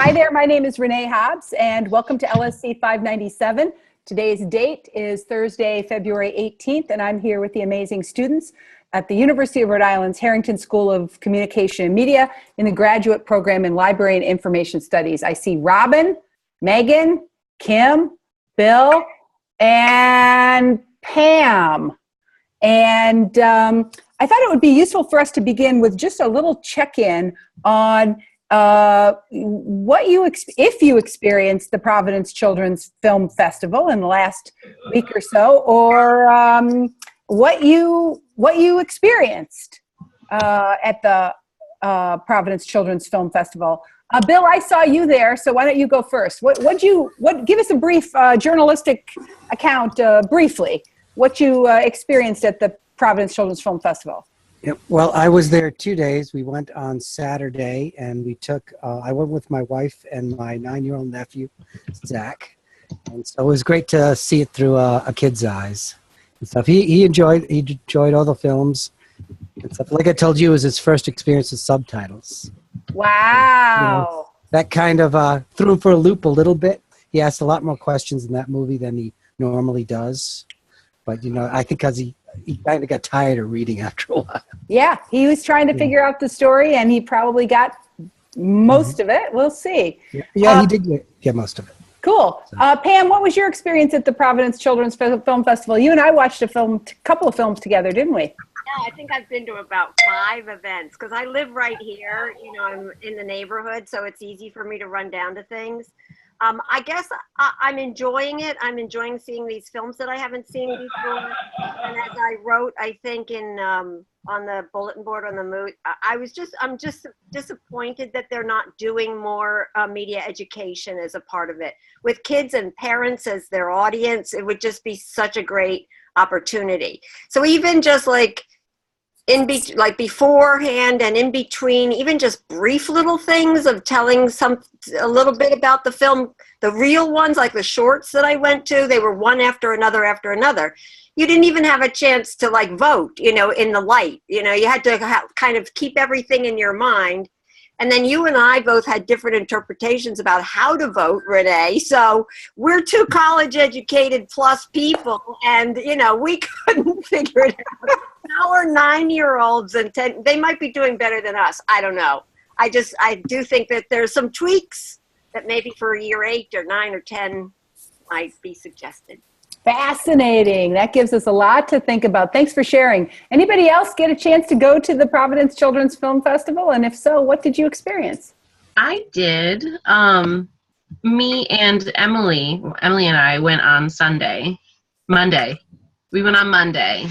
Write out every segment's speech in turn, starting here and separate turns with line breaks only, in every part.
Hi there, my name is Renee Hobbs, and welcome to LSC 597. Today's date is Thursday, February 18th, and I'm here with the amazing students at the University of Rhode Island's Harrington School of Communication and Media in the graduate program in Library and Information Studies. I see Robin, Megan, Kim, Bill, and Pam. And I thought it would be useful for us to begin with just a little check-in on if you experienced the Providence Children's Film Festival in the last week or so, or what you experienced at the Providence Children's Film Festival. Bill, I saw you there, so why don't you go first? Give us a brief journalistic account, briefly, what you experienced at the Providence Children's Film Festival.
Yeah, well, I was there 2 days. We went on Saturday, and I went with my wife and my 9-year-old nephew, Zach. And so it was great to see it through a kid's eyes and stuff. He enjoyed all the films and stuff. Like I told you, it was his first experience with subtitles.
Wow.
That kind of threw him for a loop a little bit. He asked a lot more questions in that movie than he normally does. But, I think because he kind of got tired of reading after a while. Yeah,
he was trying to figure out the story, and he probably got most of it. We'll see.
Yeah, he did get most of it.
Cool. So. Pam, what was your experience at the Providence Children's Film Festival? You and I watched a couple of films together, didn't we?
Yeah, I think I've been to about 5 events because I live right here. I'm in the neighborhood, so it's easy for me to run down to things. I guess I'm enjoying it. I'm enjoying seeing these films that I haven't seen before. And as I wrote, I think on the bulletin board on the mood, I'm just disappointed that they're not doing more media education as a part of it. With kids and parents as their audience, it would just be such a great opportunity. So even just like beforehand and in between, even just brief little things of telling a little bit about the film, the real ones, like the shorts that I went to, they were one after another after another. You didn't even have a chance to vote, in the light. You had to kind of keep everything in your mind. And then you and I both had different interpretations about how to vote, Renee. So we're 2 college-educated plus people, and, we couldn't figure it out. Our 9-year-olds and 10, they might be doing better than us. I don't know. I do think that there's some tweaks that maybe for year 8 or 9 or 10 might be suggested.
Fascinating. That gives us a lot to think about. Thanks for sharing. Anybody else get a chance to go to the Providence Children's Film Festival? And if so, what did you experience?
I did. Me and Emily and I went on Monday. We went on Monday.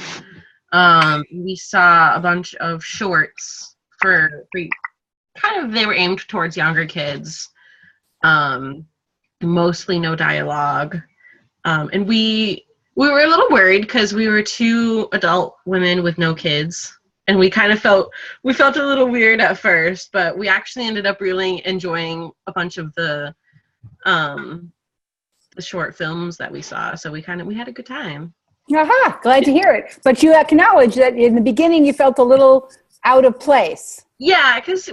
We saw a bunch of shorts for they were aimed towards younger kids. Mostly no dialogue. And we were a little worried because we were 2 adult women with no kids, and we kind of felt a little weird at first, but we actually ended up really enjoying a bunch of the short films that we saw. So we had a good time.
Aha, glad to hear it. But you acknowledge that in the beginning you felt a little out of place.
Yeah, because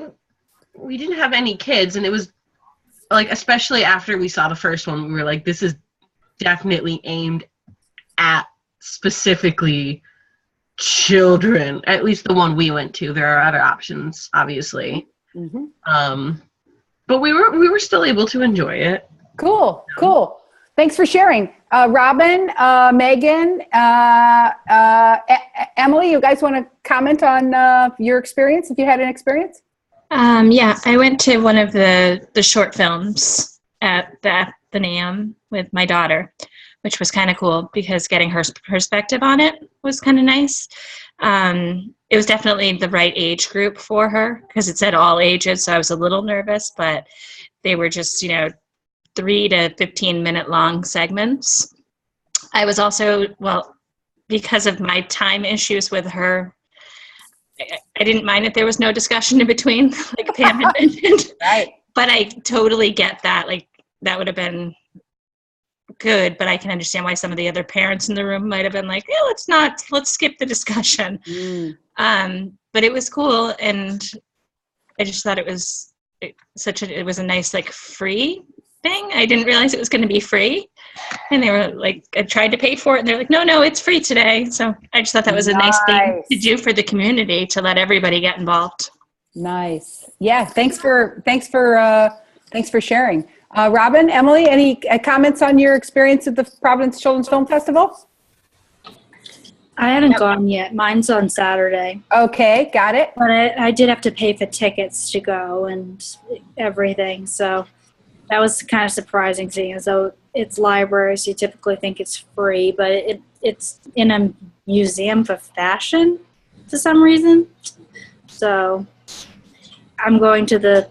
we didn't have any kids, and it was especially after we saw the first one, we were like, this is definitely aimed at specifically children, at least the one we went to. There are other options, obviously. Mm-hmm. But we were still able to enjoy it.
Cool. Thanks for sharing. Robin, Megan, Emily, you guys want to comment on your experience, if you had an experience?
Yeah, I went to one of the short films at the Athenaeum with my daughter, which was kind of cool because getting her perspective on it was kind of nice. It was definitely the right age group for her because it said all ages, so I was a little nervous, but they were just, 3 to 15 minute long segments. I was also, because of my time issues with her, I didn't mind if there was no discussion in between, like Pam had mentioned.
Right.
But I totally get that. That would have been good, but I can understand why some of the other parents in the room might have been like, yeah, let's skip the discussion. But it was cool, and I just thought it was it was a nice like free thing. I didn't realize it was going to be free, and they were like, I tried to pay for it, and they're like, no, it's free today. So I just thought that was a nice thing to do for the community, to let everybody get involved.
Nice. Yeah. Thanks for sharing. Robin, Emily, any comments on your experience at the Providence Children's Film Festival?
I haven't gone yet. Mine's on Saturday.
Okay, got it.
But I did have to pay for tickets to go and everything. So that was kind of surprising, seeing as though it's libraries. You typically think it's free, but it's in a museum for fashion for some reason. So I'm going to the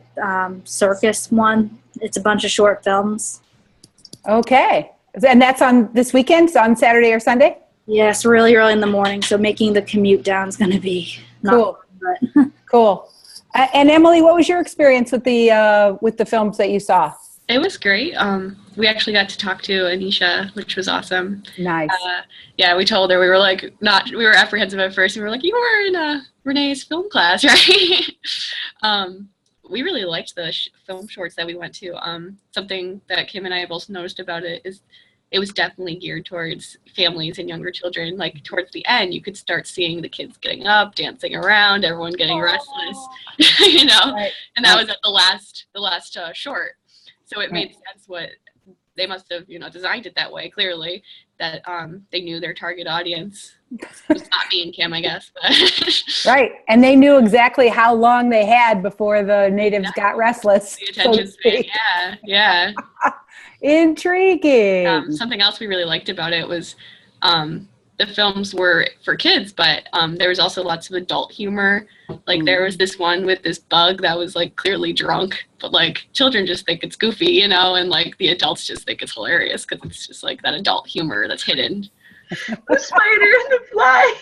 circus one. It's a bunch of short films.
Okay. And that's on this weekend? So on Saturday or Sunday?
Yes, really early in the morning. So making the commute down is going to be
cool. Cool. And Emily, what was your experience with the films that you saw?
It was great. We actually got to talk to Anisha, which was awesome.
Nice.
Yeah, we told her, we were apprehensive at first. We were like, you were in Renee's film class, right? We really liked the film shorts that we went to. Something that Kim and I both noticed about it is it was definitely geared towards families and younger children. Like towards the end, you could start seeing the kids getting up, dancing around, everyone getting restless, you know.
Right.
And that was at the last short. So it made sense what they must have, designed it that way. Clearly, that they knew their target audience. It's not me and Kim, I guess. But
right, and they knew exactly how long they had before the natives got restless.
The attention span, yeah.
Intriguing.
Something else we really liked about it was the films were for kids, but there was also lots of adult humor. Like there was this one with this bug that was like clearly drunk, but like children just think it's goofy, and like the adults just think it's hilarious because it's just like that adult humor that's hidden.
The spider and the fly.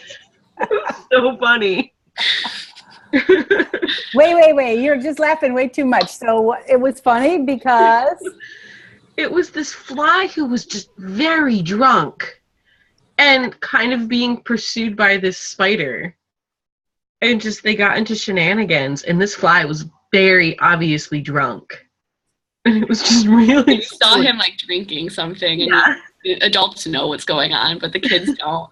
It was so funny.
Wait. You're just laughing way too much. So it was funny because
it was this fly who was just very drunk and kind of being pursued by this spider. And just they got into shenanigans, and this fly was very obviously drunk. And it was just really
You saw him like drinking something, and the adults know what's going on, but the kids don't.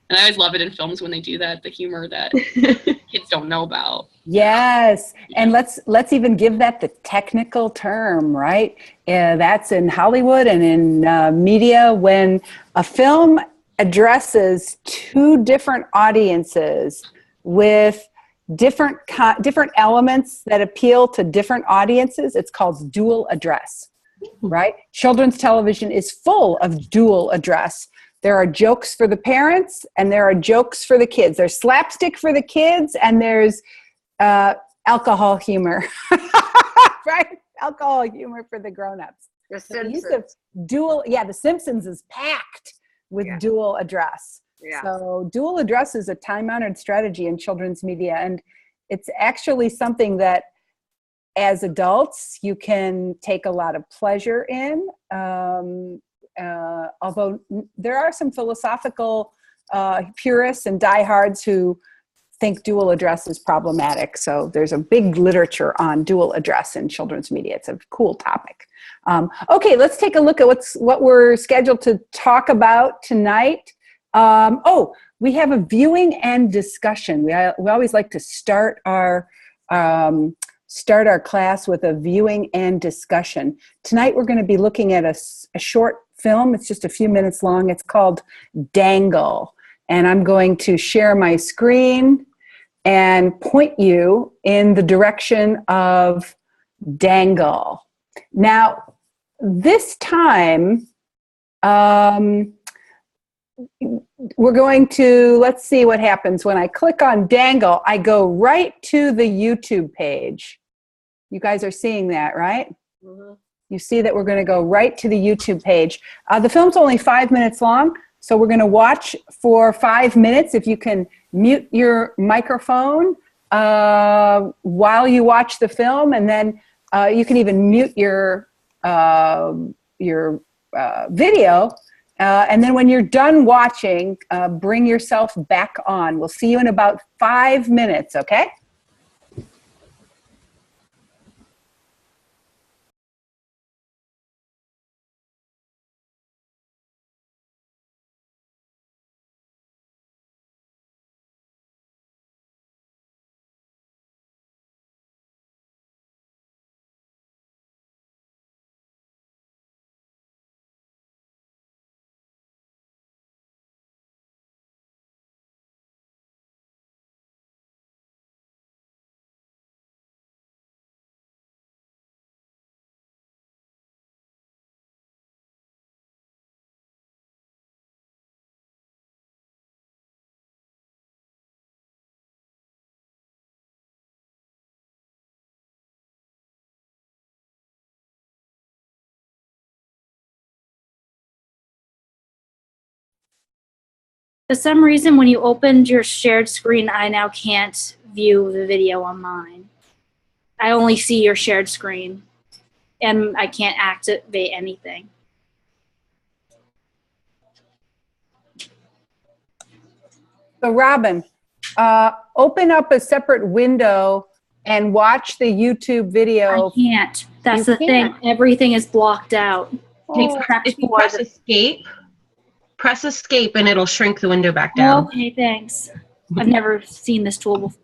And I always love it in films when they do that, the humor that kids don't know about.
yes, and let's even give that the technical term, right? That's in Hollywood and in media when a film addresses two different audiences with different elements that appeal to different audiences. It's called dual address, right? Children's television is full of dual address. There are jokes for the parents and there are jokes for the kids. There's slapstick for the kids and there's alcohol humor, right? Alcohol humor for the grown-ups.
The
The use
Simpsons.
of The Simpsons is packed with dual address.
Yeah.
So dual address is a time-honored strategy in children's media, and it's actually something that as adults you can take a lot of pleasure in, although there are some philosophical purists and diehards who think dual address is problematic. So there's a big literature on dual address in children's media. It's a cool topic. Okay, let's take a look at what we're scheduled to talk about tonight. We have a viewing and discussion. We always like to start our class with a viewing and discussion. Tonight we're going to be looking at a short film. It's just a few minutes long. It's called Dangle. And I'm going to share my screen and point you in the direction of Dangle. Now, this time, we're going to, let's see what happens. When I click on Dangle, I go right to the YouTube page. You guys are seeing that, right?
Mm-hmm.
You see that we're going to go right to the YouTube page. The film's only 5 minutes long, so we're going to watch for 5 minutes. If you can mute your microphone while you watch the film, and then you can even mute your video. And then when you're done watching, bring yourself back on. We'll see you in about 5 minutes, okay?
For some reason, when you opened your shared screen, I now can't view the video on mine. I only see your shared screen, and I can't activate anything.
So Robin, open up a separate window and watch the YouTube video.
I can't. That's
You
the
can't?
thing. Everything is blocked out.
Oh,
Except
If you
for
press escape and it'll shrink the window back down.
Okay, thanks. I've never seen this tool before.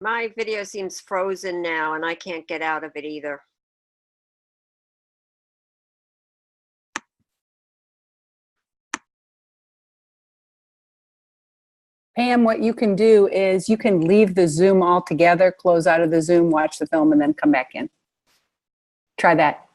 My video seems frozen now and I can't get out of it either.
Pam, what you can do is you can leave the Zoom altogether, close out of the Zoom, watch the film, and then come back in. Try that.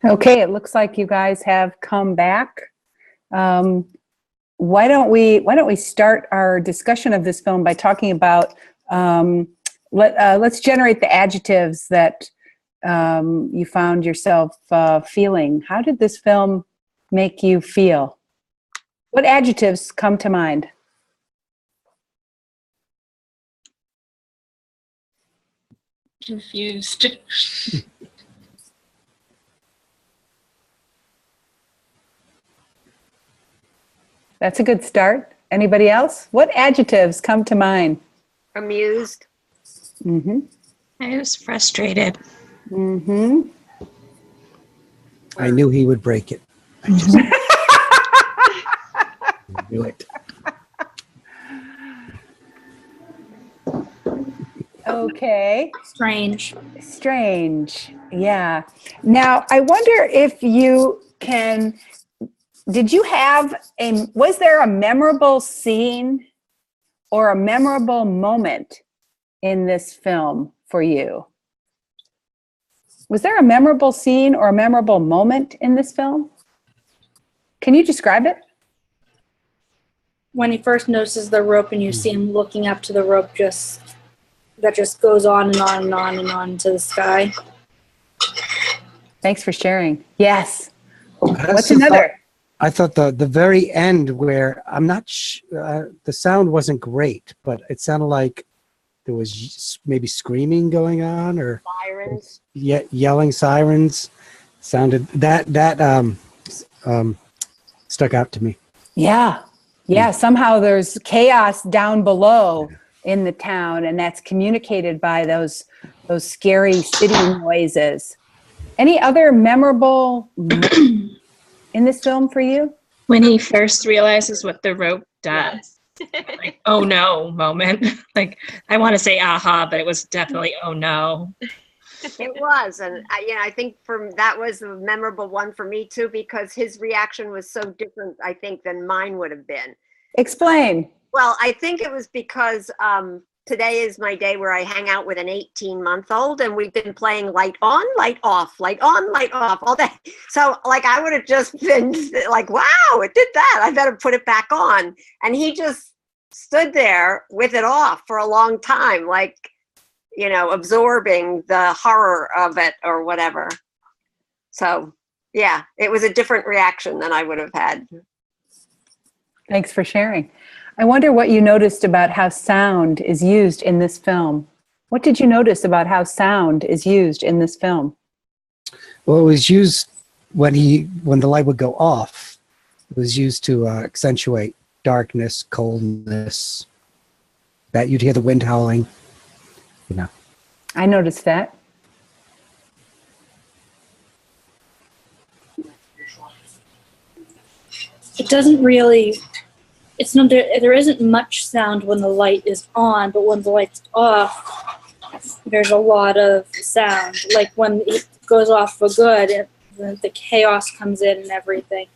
Okay, it looks like you guys have come back. Why don't we start our discussion of this film by talking about let's generate the adjectives that you found yourself feeling. How did this film make you feel? What adjectives come to mind?
Confused.
That's a good start. Anybody else? What adjectives come to mind?
Amused.
Mm-hmm.
I was frustrated.
Mm-hmm.
I knew he would break it. I just knew it.
Okay.
Strange.
Strange. Yeah. Now, I wonder if you can, was there a memorable scene or a memorable moment in this film for you? Was there a memorable scene or a memorable moment in this film? Can you describe it?
When he first notices the rope and you see him looking up to the rope that just goes on and on and on and on into the sky.
Thanks for sharing. Yes.
I
What's
also
another?
I thought the very end where the sound wasn't great, but it sounded like there was maybe screaming going on or
Sirens.
yelling sirens. Sounded that stuck out to me.
Yeah. Yeah. Somehow there's chaos down below in the town, and that's communicated by those scary city noises. Any other memorable moments in this film for you?
When he first realizes what the rope does. Like, oh no moment. Like, I want to say aha, but it was definitely oh no.
It was, and I think that was a memorable one for me too, because his reaction was so different, I think, than mine would have been.
Explain.
Well, I think it was because today is my day where I hang out with an 18-month-old, and we've been playing light on, light off, light on, light off all day. So, like, I would have just been like, wow, it did that. I better put it back on. And he just stood there with it off for a long time, like, absorbing the horror of it or whatever. So, yeah, it was a different reaction than I would have had.
Thanks for sharing. I wonder what you noticed about how sound is used in this film. What did you notice about how sound is used in this film?
Well, it was used when the light would go off. It was used to accentuate darkness, coldness. That you'd hear the wind howling.
I noticed that.
It doesn't really, it's not there isn't much sound when the light is on, but when the light's off, there's a lot of sound. Like when it goes off for good, the chaos comes in and everything.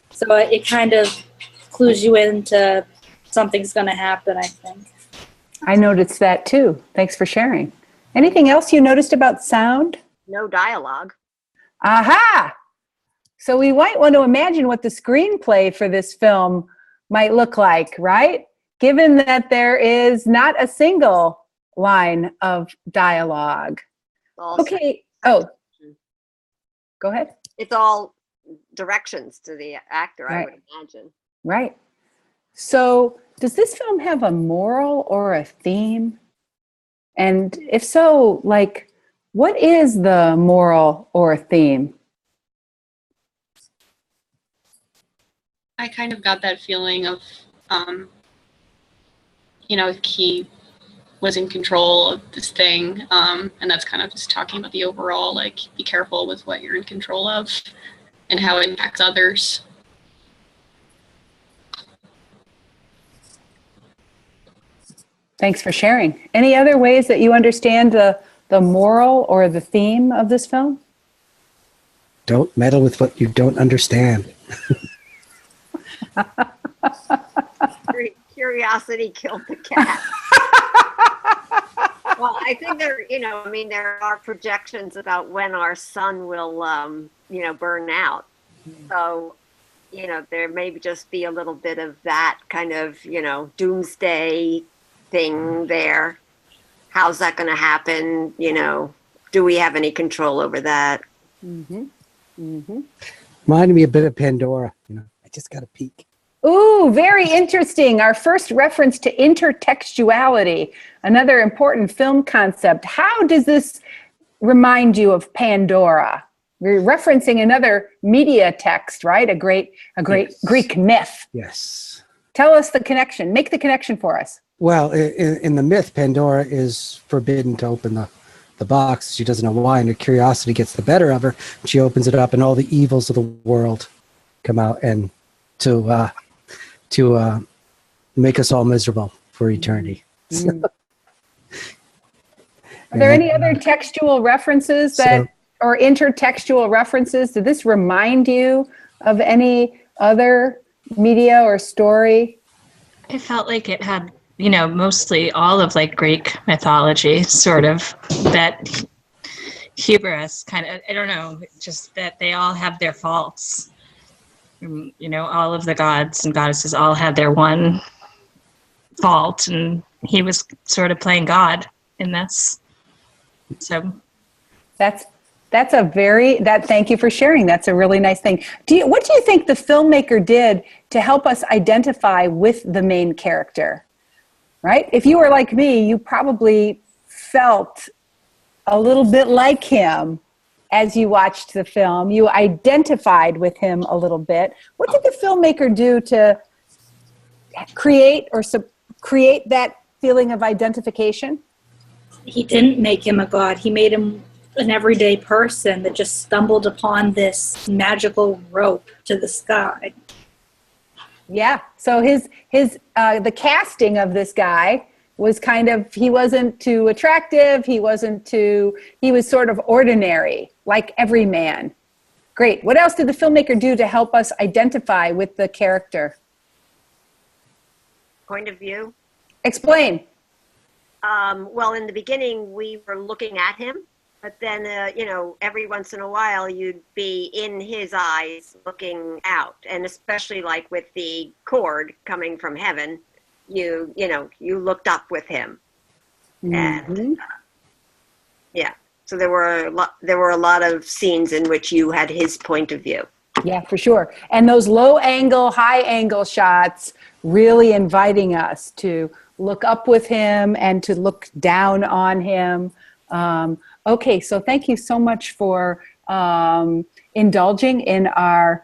So it kind of clues you into something's going to happen, I think.
I noticed that too. Thanks for sharing. Anything else you noticed about sound?
No dialogue.
Aha! So we might want to imagine what the screenplay for this film might look like, right? Given that there is not a single line of dialogue. Okay. Oh, go ahead.
It's all directions to the actor,
Right.
I would imagine.
Right. So does this film have a moral or a theme? And if so, like, what is the moral or theme?
I kind of got that feeling of, he was in control of this thing, and that's kind of just talking about the overall, like, be careful with what you're in control of and how it impacts others.
Thanks for sharing. Any other ways that you understand the moral or the theme of this film?
Don't meddle with what you don't understand.
Curiosity killed the cat. Well, I think there are projections about when our sun will, burn out. So, there may just be a little bit of that kind of, doomsday thing there. How's that going to happen? Do we have any control over that?
Mm-hmm. Mm-hmm.
Reminded me a bit of Pandora. I just got a peek.
Ooh, very interesting. Our first reference to intertextuality, another important film concept. How does this remind you of Pandora? We're referencing another media text, right? A great
Yes.
Greek myth.
Yes.
Tell us the connection. Make the connection for us.
Well, in the myth, Pandora is forbidden to open the box. She doesn't know why, and her curiosity gets the better of her. She opens it up, and all the evils of the world come out, and to make us all miserable for eternity.
Mm. Are there any other textual references or intertextual references? Did this remind you of any other media or story?
I felt like it had, mostly all of like Greek mythology, sort of, that hubris kind of, I don't know, just that they all have their faults. All of the gods and goddesses all had their one fault, and he was sort of playing God in this. So
Thank you for sharing. That's a really nice thing. What do you think the filmmaker did to help us identify with the main character? Right? If you were like me, you probably felt a little bit like him as you watched the film. You identified with him a little bit. What did the filmmaker do to create that feeling of identification?
He didn't make him a god. He made him an everyday person that just stumbled upon this magical rope to the sky.
Yeah. So the casting of this guy was he wasn't too attractive. He was sort of ordinary, like every man. Great. What else did the filmmaker do to help us identify with the character?
Point of view?
Explain.
Well, in the beginning, we were looking at him, but then, every once in a while, you'd be in his eyes looking out. And especially like with the cord coming from heaven, you looked up with him.
Mm-hmm.
And so there were a lot of scenes in which you had his point of view.
Yeah, for sure. And those low angle, high angle shots really inviting us to look up with him and to look down on him. Okay, so thank you so much for indulging in our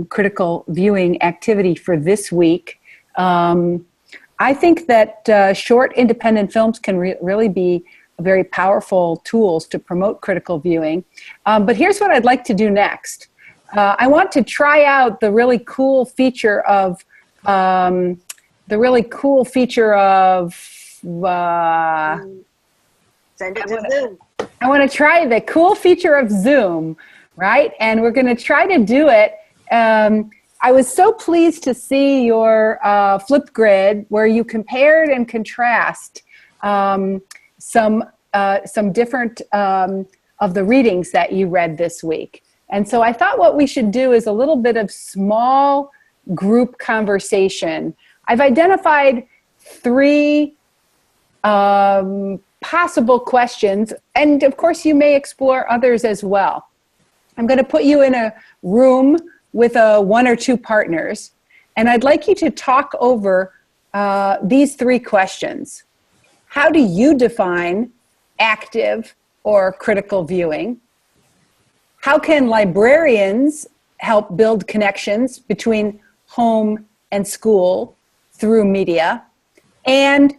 critical viewing activity for this week. I think that short independent films can really be very powerful tools to promote critical viewing. But here's what I'd like to do next. I want to try out the really cool feature of Send it to Zoom. I want to try the cool feature of Zoom, right? And we're going to try to do it. I was so pleased to see your Flipgrid where you compared and contrast some different of the readings that you read this week. And so I thought what we should do is a little bit of small group conversation. I've identified 3 possible questions, and of course you may explore others as well. I'm going to put you in a room with 1 or 2 partners, and I'd like you to talk over these 3 questions. How do you define active or critical viewing? How can librarians help build connections between home and school through media? And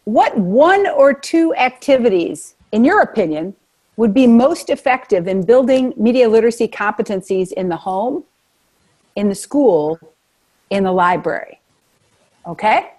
what 1 or 2 activities, in your opinion, would be most effective in building media literacy competencies in the home, in the school, in the library? Okay?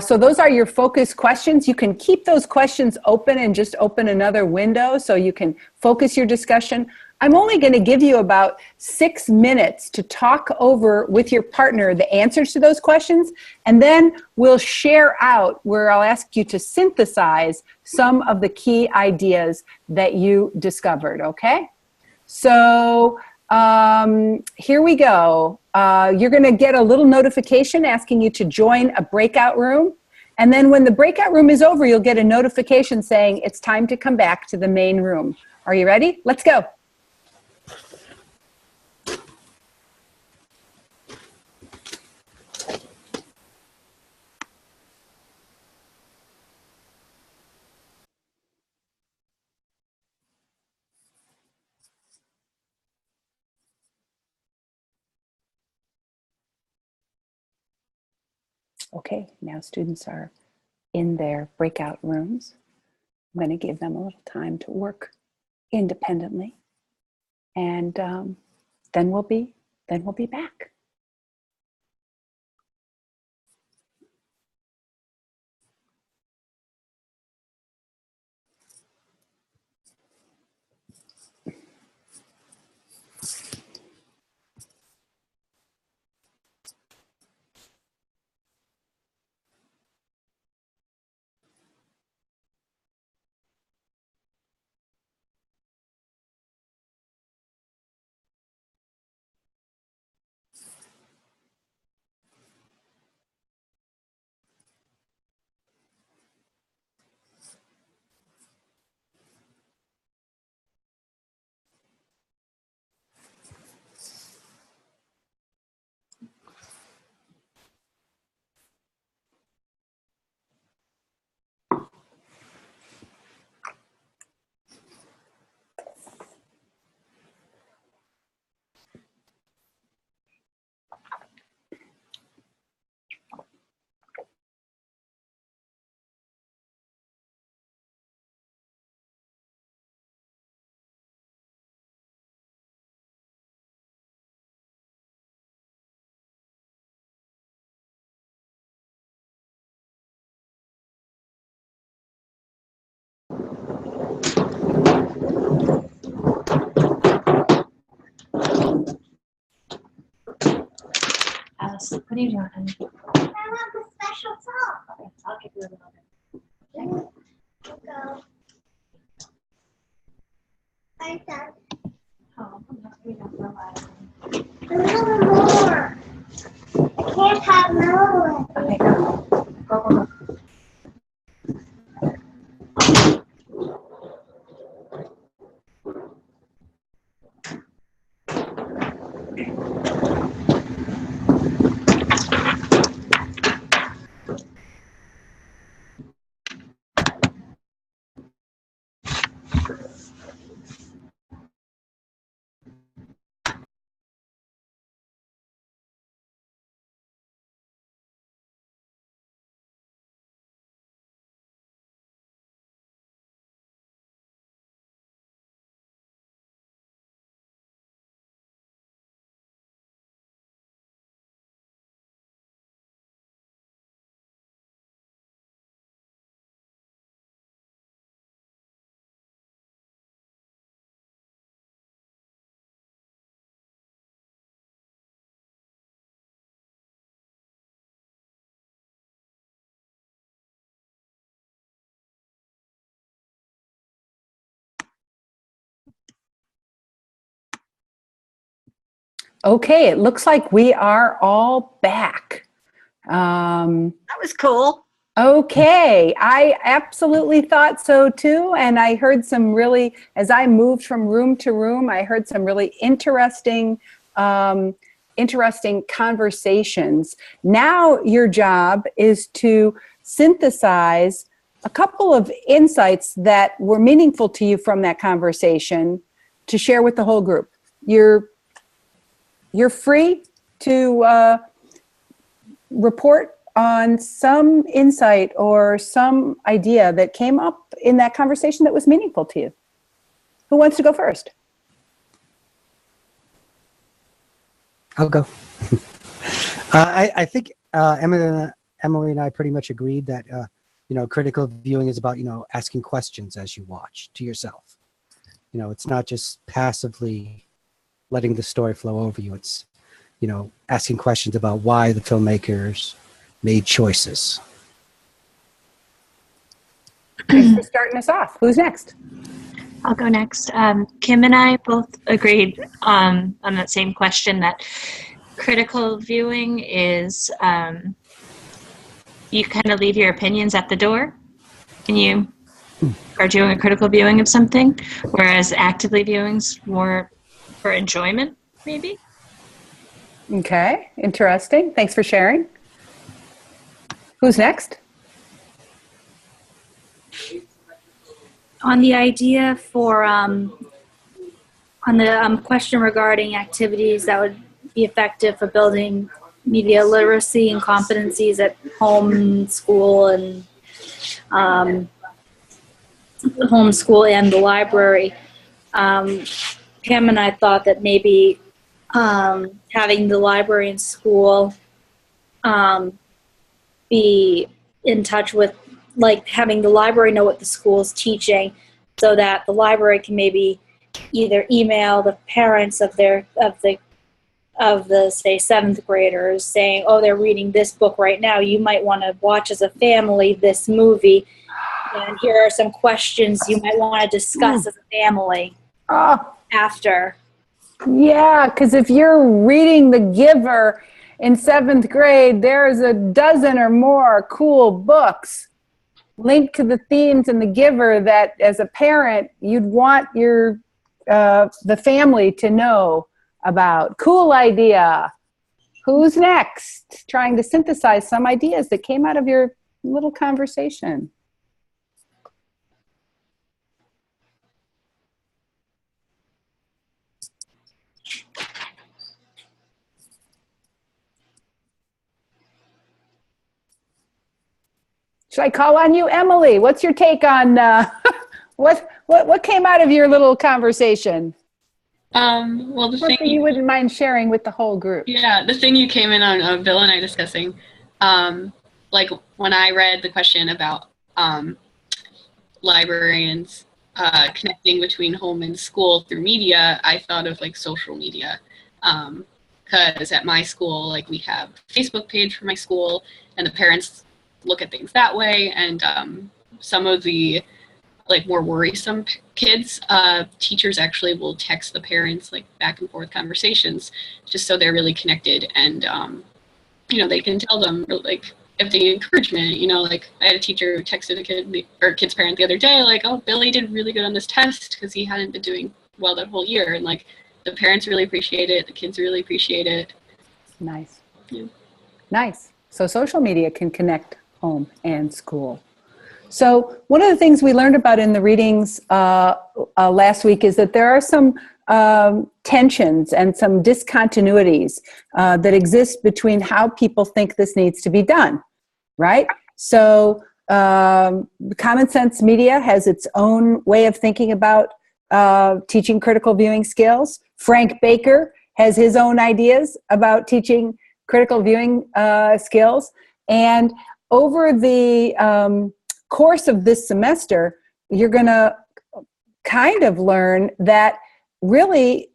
So those are your focus questions. You can keep those questions open and just open another window so you can focus your discussion. I'm only going to give you about 6 minutes to talk over with your partner the answers to those questions, and then we'll share out where I'll ask you to synthesize some of the key ideas that you discovered, okay? So here we go. You're going to get a little notification asking you to join a breakout room. And then when the breakout room is over, you'll get a notification saying it's time to come back to the main room. Are you ready? Let's go. Okay, now students are in their breakout rooms. I'm going to give them a little time to work independently, and then we'll be back.
Alice, what are you doing?
I want a special song.
Okay, I'll give you a little bit. Okay.
Go. I got
Oh, we don't know why.
a little more. I can't have no one.
Okay, go. Go.
Okay, it looks like we are all back.
That was cool.
Okay, I absolutely thought so too. And I heard some really, as I moved from room to room, I heard some really interesting conversations. Now your job is to synthesize a couple of insights that were meaningful to you from that conversation to share with the whole group. You're free to report on some insight or some idea that came up in that conversation that was meaningful to you. Who wants to go first?
I'll go. I think Emily and I pretty much agreed that critical viewing is about asking questions as you watch to yourself. You know, it's not just passively letting the story flow over you. It's, you know, asking questions about why the filmmakers made choices.
Thanks for starting us off. Who's next?
I'll go next. Kim and I both agreed on that same question, that critical viewing is you kind of leave your opinions at the door and you are doing a critical viewing of something, whereas actively viewing's more for enjoyment, maybe.
Okay, interesting. Thanks for sharing. Who's next?
On the idea for, on the question regarding activities that would be effective for building media literacy and competencies at home, school, and homeschool and the library, Pam and I thought that maybe having the library and school be in touch with, like, having the library know what the school's teaching, so that the library can maybe either email the parents of the say 7th graders saying, oh, they're reading this book right now, you might want to watch as a family this movie, and here are some questions you might want to discuss as a family after.
Yeah, because if you're reading The Giver in 7th grade, there's a dozen or more cool books linked to the themes in The Giver that, as a parent, you'd want your the family to know about. Cool idea. Who's next? Trying to synthesize some ideas that came out of your little conversation. Should I call on you, Emily? What's your take on what came out of your little conversation?
Well, the
Something
thing
you wouldn't mind sharing with the whole group.
Yeah, the thing you came in on, Bill and I discussing, like when I read the question about librarians connecting between home and school through media, I thought of like social media. Because at my school, like, we have a Facebook page for my school, and the parents look at things that way, and some of the like more worrisome kids, teachers actually will text the parents, like, back and forth conversations, just so they're really connected, and you know, they can tell them, like, if they need encouragement. You know, like, I had a teacher who texted a kid's parent the other day, like, oh, Billy did really good on this test because he hadn't been doing well that whole year, and like, the parents really appreciate it, the kids really appreciate it.
Nice.
Yeah.
Nice. So social media can connect home and school. So one of the things we learned about in the readings last week is that there are some tensions and some discontinuities that exist between how people think this needs to be done, right? So Common Sense Media has its own way of thinking about teaching critical viewing skills. Frank Baker has his own ideas about teaching critical viewing skills. And over the course of this semester, you're going to kind of learn that really,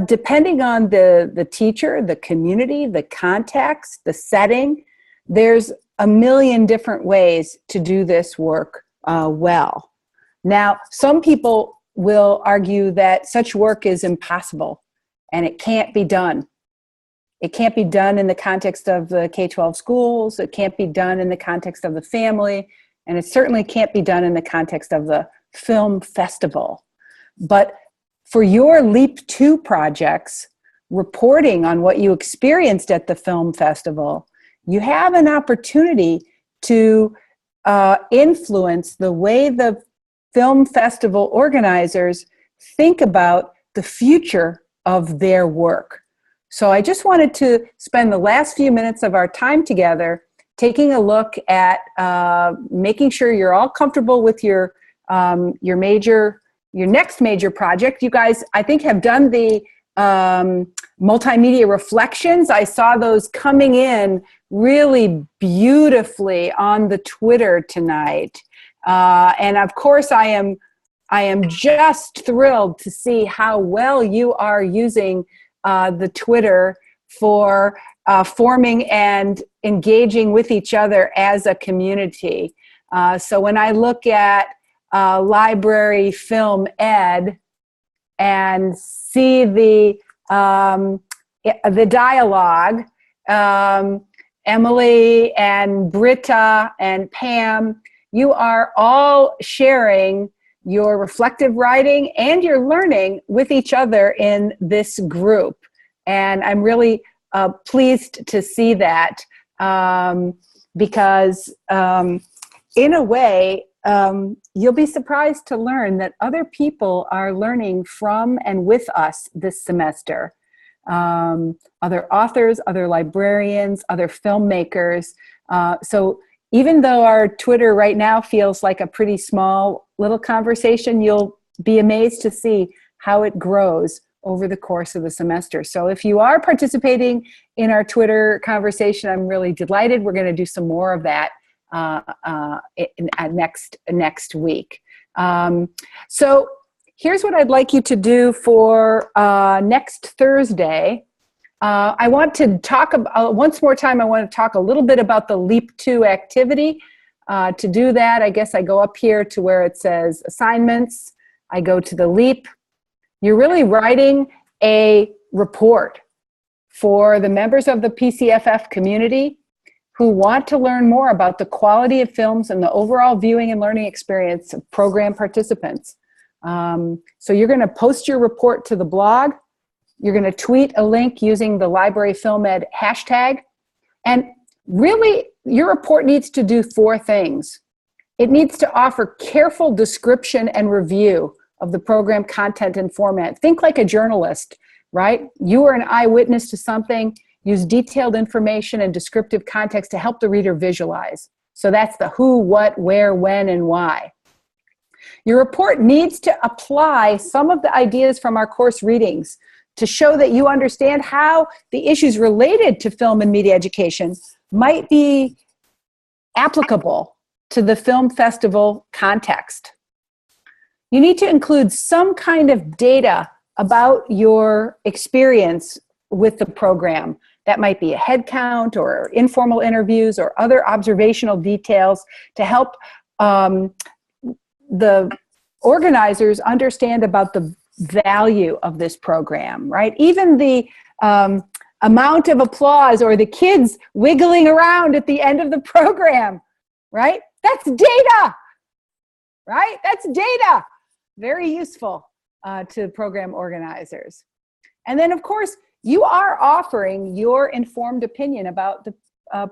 depending on the teacher, the community, the context, the setting, there's a million different ways to do this work well. Now, some people will argue that such work is impossible and it can't be done. It can't be done in the context of the K-12 schools. It can't be done in the context of the family. And it certainly can't be done in the context of the film festival. But for your LEAP 2 projects, reporting on what you experienced at the film festival, you have an opportunity to influence the way the film festival organizers think about the future of their work. So I just wanted to spend the last few minutes of our time together taking a look at making sure you're all comfortable with your next major project. You guys, I think, have done the multimedia reflections. I saw those coming in really beautifully on the Twitter tonight. And of course, I I am just thrilled to see how well you are using the Twitter for forming and engaging with each other as a community. So when I look at library film ed and see the dialogue, Emily and Britta and Pam, you are all sharing your reflective writing and your learning with each other in this group. And I'm really pleased to see that because in a way, you'll be surprised to learn that other people are learning from and with us this semester. Other authors, other librarians, other filmmakers. So even though our Twitter right now feels like a pretty small little conversation, you'll be amazed to see how it grows over the course of the semester. So if you are participating in our Twitter conversation, I'm really delighted. We're going to do some more of that next week. So here's what I'd like you to do for next Thursday. I want to talk about, once more time, I want to talk a little bit about the Leap 2 activity. To do that, I guess I go up here to where it says assignments. I go to the Leap. You're really writing a report for the members of the PCFF community who want to learn more about the quality of films and the overall viewing and learning experience of program participants. So you're going to post your report to the blog. You're going to tweet a link using the Library Film Ed hashtag. And really, your report needs to do 4 things. It needs to offer careful description and review of the program content and format. Think like a journalist, right? You are an eyewitness to something. Use detailed information and descriptive context to help the reader visualize. So that's the who, what, where, when, and why. Your report needs to apply some of the ideas from our course readings to show that you understand how the issues related to film and media education might be applicable to the film festival context. You need to include some kind of data about your experience with the program. That might be a head count or informal interviews or other observational details to help the organizers understand about the value of this program, right? Even the amount of applause or the kids wiggling around at the end of the program, right? That's data, right? That's data. Very useful to program organizers. And then, of course, you are offering your informed opinion about the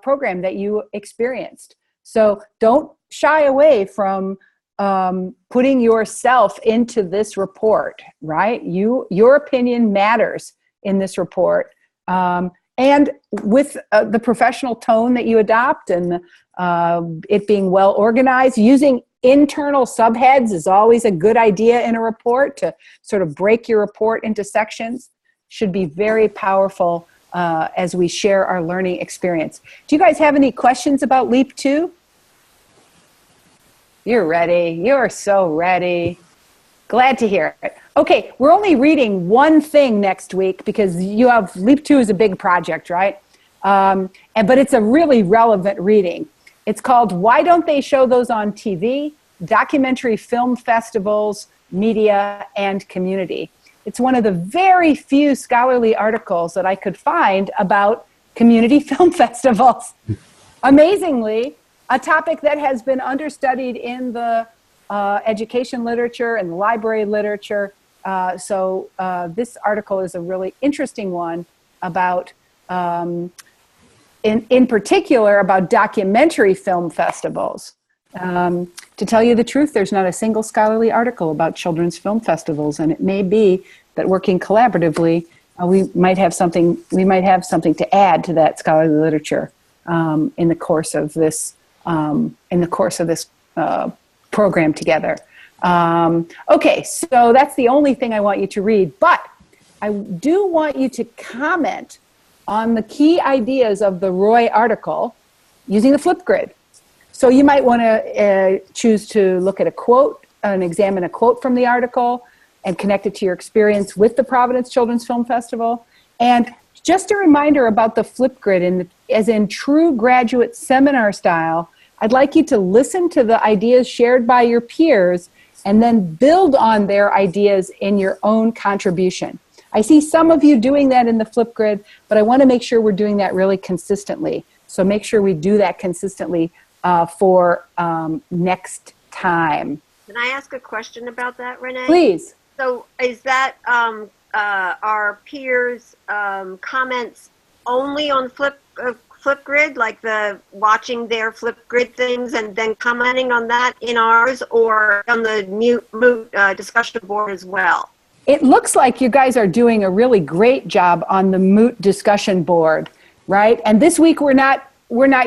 program that you experienced. So don't shy away from putting yourself into this report, right? Your opinion matters in this report. And with the professional tone that you adopt and it being well organized, using internal subheads is always a good idea in a report to sort of break your report into sections. Should be very powerful as we share our learning experience. Do you guys have any questions about Leap 2? You're ready. You're so ready. Glad to hear it. Okay, we're only reading one thing next week because you have Leap 2 is a big project, right? But it's a really relevant reading. It's called Why Don't They Show Those on TV? Documentary Film Festivals, Media, and Community. It's one of the very few scholarly articles that I could find about community film festivals. Amazingly, a topic that has been understudied in the education literature and the library literature. So this article is a really interesting one about, in particular, about documentary film festivals. To tell you the truth, there's not a single scholarly article about children's film festivals, and it may be that working collaboratively, we might have something to add to that scholarly literature in the course of this program together. Okay, so that's the only thing I want you to read, but I do want you to comment on the key ideas of the Roy article using the Flipgrid. So you might want to choose to look at a quote and examine a quote from the article and connect it to your experience with the Providence Children's Film Festival. And just a reminder about the Flipgrid, as in true graduate seminar style, I'd like you to listen to the ideas shared by your peers and then build on their ideas in your own contribution. I see some of you doing that in the Flipgrid, but I want to make sure we're doing that really consistently. So make sure we do that consistently for next time.
Can I ask a question about that, Renee?
Please.
So is that our peers' comments only on Flipgrid, like the watching their Flipgrid things and then commenting on that in ours, or on the moot discussion board as well?
It looks like you guys are doing a really great job on the moot discussion board, right? And this week we're not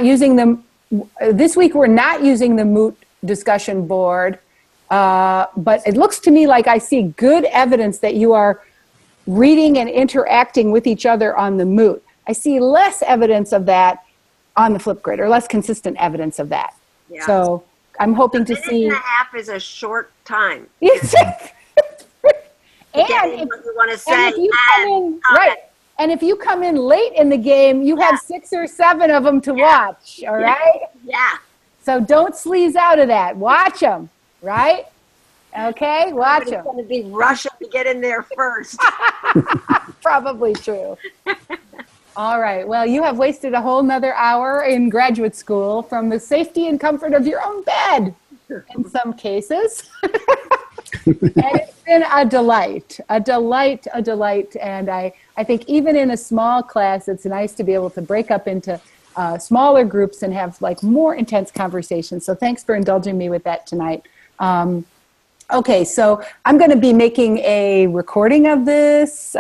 using the moot discussion board. But it looks to me like I see good evidence that you are reading and interacting with each other on the moot. I see less evidence of that on the Flipgrid, or less consistent evidence of that.
Yeah.
So I'm hoping to see.
A minute and a half is a short time.
Yes.
And what you want to say.
And if you come in, right. And if you come in late in the game, you have 6 or 7 of them to watch. All right.
Yeah.
So don't sleaze out of that. Watch them. Right? Okay, watch them.
Going to be rushing to get in there first.
Probably true. All right. Well, you have wasted a whole nother hour in graduate school from the safety and comfort of your own bed, in some cases. And it's been a delight. And I think even in a small class, it's nice to be able to break up into smaller groups and have like more intense conversations. So thanks for indulging me with that tonight. Okay, so I'm going to be making a recording of this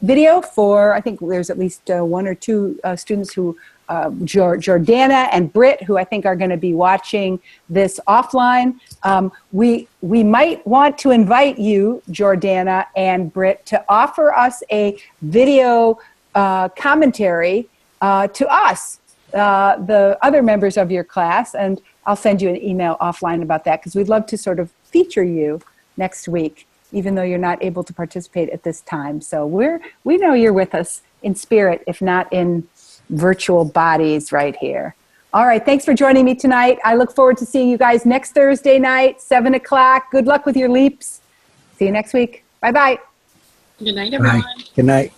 video for, I think there's at least 1 or 2 students who, Jordana and Britt, who I think are going to be watching this offline. We might want to invite you, Jordana and Britt, to offer us a video commentary to us, the other members of your class, and I'll send you an email offline about that, because we'd love to sort of feature you next week, even though you're not able to participate at this time. So we know you're with us in spirit, if not in virtual bodies right here. All right, thanks for joining me tonight. I look forward to seeing you guys next Thursday night, 7 o'clock. Good luck with your leaps. See you next week. Bye-bye.
Good night, everyone.
Bye. Good night.